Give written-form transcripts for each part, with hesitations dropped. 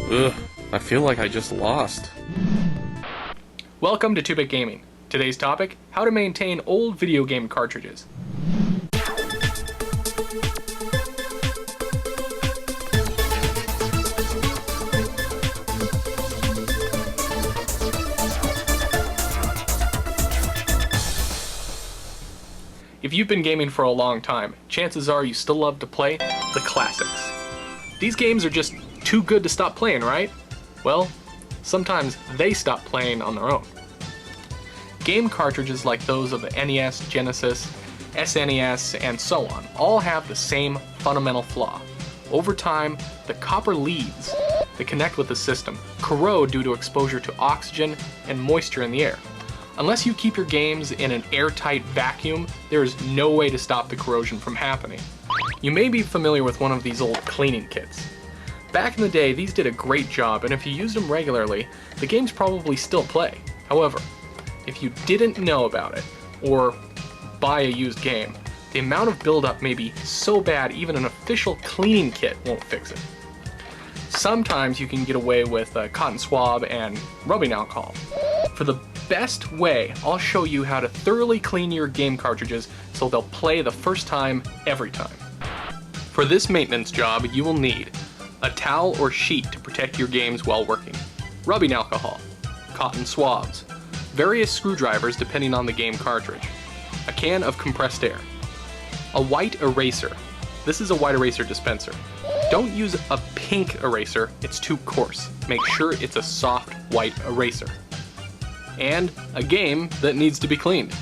Ugh, I feel like I just lost. Welcome to 2-Bit Gaming. Today's topic, how to maintain old video game cartridges. If you've been gaming for a long time, chances are you still love to play the classics. These games are just too good to stop playing, right? Well, sometimes they stop playing on their own. Game cartridges like those of the NES, Genesis, SNES, and so on all have the same fundamental flaw. Over time, the copper leads that connect with the system corrode due to exposure to oxygen and moisture in the air. Unless you keep your games in an airtight vacuum, there is no way to stop the corrosion from happening. You may be familiar with one of these old cleaning kits. Back in the day, these did a great job, and if you used them regularly, the games probably still play. However, if you didn't know about it, or buy a used game, the amount of buildup may be so bad even an official cleaning kit won't fix it. Sometimes you can get away with a cotton swab and rubbing alcohol. For the best way, I'll show you how to thoroughly clean your game cartridges so they'll play the first time, every time. For this maintenance job, you will need a towel or sheet to protect your games while working, rubbing alcohol, cotton swabs, various screwdrivers depending on the game cartridge, a can of compressed air, a white eraser. This is a white eraser dispenser. Don't use a pink eraser, it's too coarse. Make sure it's a soft white eraser. And a game that needs to be cleaned.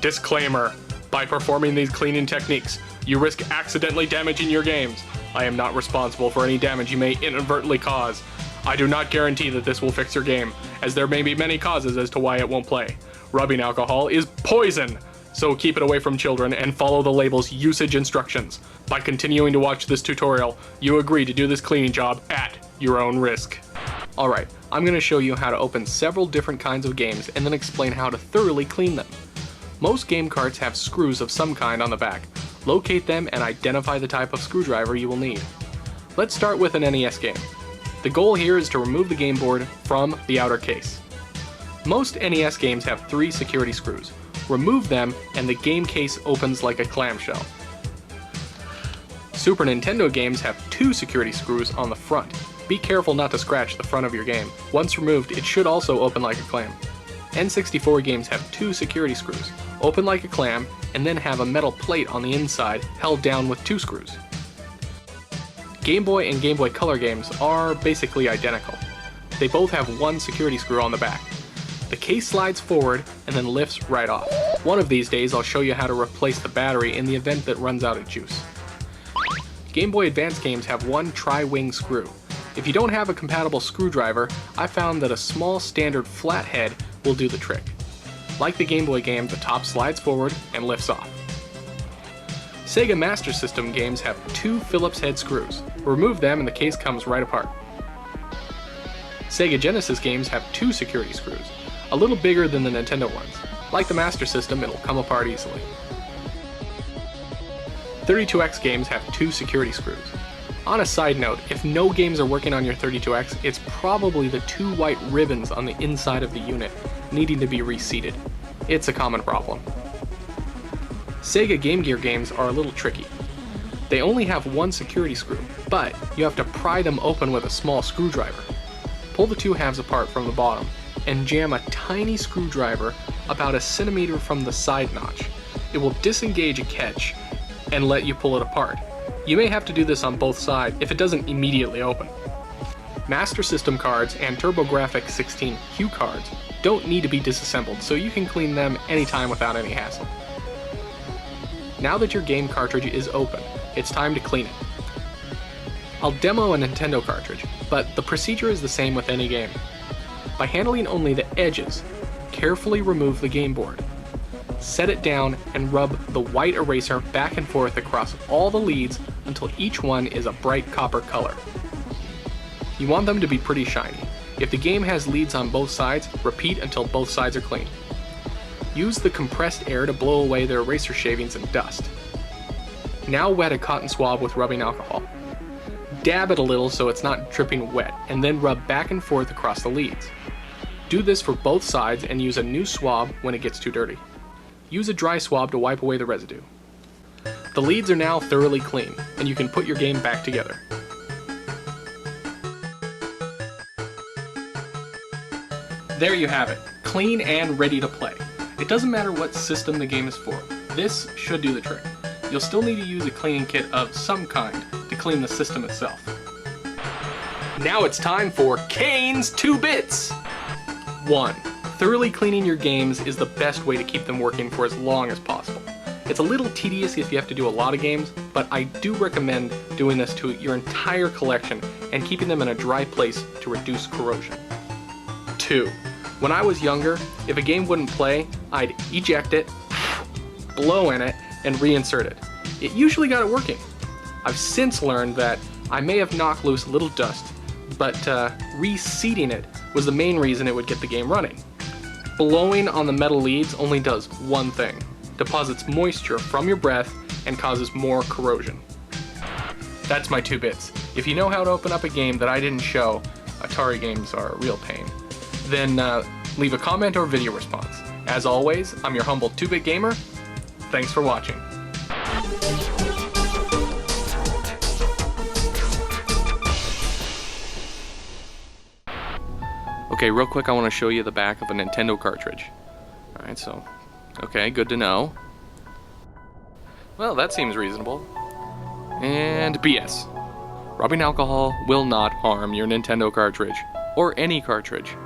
Disclaimer: by performing these cleaning techniques, you risk accidentally damaging your games. I am not responsible for any damage you may inadvertently cause. I do not guarantee that this will fix your game, as there may be many causes as to why it won't play. Rubbing alcohol is poison, so keep it away from children and follow the label's usage instructions. By continuing to watch this tutorial, you agree to do this cleaning job at your own risk. Alright, I'm going to show you how to open several different kinds of games and then explain how to thoroughly clean them. Most game carts have screws of some kind on the back. Locate them and identify the type of screwdriver you will need. Let's start with an NES game. The goal here is to remove the game board from the outer case. Most NES games have 3 security screws. Remove them and the game case opens like a clamshell. Super Nintendo games have 2 security screws on the front. Be careful not to scratch the front of your game. Once removed, it should also open like a clam. N64 games have 2 security screws, open like a clam, and then have a metal plate on the inside held down with 2 screws. Game Boy and Game Boy Color games are basically identical. They both have 1 security screw on the back. The case slides forward and then lifts right off. One of these days I'll show you how to replace the battery in the event that runs out of juice. Game Boy Advance games have 1 tri-wing screw. If you don't have a compatible screwdriver, I found that a small standard flathead will do the trick. Like the Game Boy game, the top slides forward and lifts off. Sega Master System games have 2 Phillips head screws. Remove them and the case comes right apart. Sega Genesis games have 2 security screws, a little bigger than the Nintendo ones. Like the Master System, it'll come apart easily. 32X games have 2 security screws. On a side note, if no games are working on your 32X, it's probably the 2 white ribbons on the inside of the unit needing to be reseated. It's a common problem. Sega Game Gear games are a little tricky. They only have 1 security screw, but you have to pry them open with a small screwdriver. Pull the 2 halves apart from the bottom and jam a tiny screwdriver about a centimeter from the side notch. It will disengage a catch and let you pull it apart. You may have to do this on both sides if it doesn't immediately open. Master System cards and TurboGrafx-16 cue cards don't need to be disassembled, so you can clean them anytime without any hassle. Now that your game cartridge is open, it's time to clean it. I'll demo a Nintendo cartridge, but the procedure is the same with any game. By handling only the edges, carefully remove the game board. Set it down and rub the white eraser back and forth across all the leads until each one is a bright copper color. You want them to be pretty shiny. If the game has leads on both sides, repeat until both sides are clean. Use the compressed air to blow away the eraser shavings and dust. Now wet a cotton swab with rubbing alcohol. Dab it a little so it's not dripping wet, and then rub back and forth across the leads. Do this for both sides and use a new swab when it gets too dirty. Use a dry swab to wipe away the residue. The leads are now thoroughly clean, and you can put your game back together. There you have it, clean and ready to play. It doesn't matter what system the game is for, this should do the trick. You'll still need to use a cleaning kit of some kind to clean the system itself. Now it's time for Kane's 2 Bits! 1. Thoroughly cleaning your games is the best way to keep them working for as long as possible. It's a little tedious if you have to do a lot of games, but I do recommend doing this to your entire collection and keeping them in a dry place to reduce corrosion. 2. When I was younger, if a game wouldn't play, I'd eject it, blow in it, and reinsert it. It usually got it working. I've since learned that I may have knocked loose a little dust, but reseating it was the main reason it would get the game running. Blowing on the metal leads only does one thing: deposits moisture from your breath and causes more corrosion. That's my 2 bits. If you know how to open up a game that I didn't show, Atari games are a real pain, then leave a comment or video response. As always, I'm your humble 2-bit gamer. Thanks for watching. Okay, real quick, I want to show you the back of a Nintendo cartridge. Alright, so, okay, good to know. Well, that seems reasonable. And BS. Rubbing alcohol will not harm your Nintendo cartridge, or any cartridge.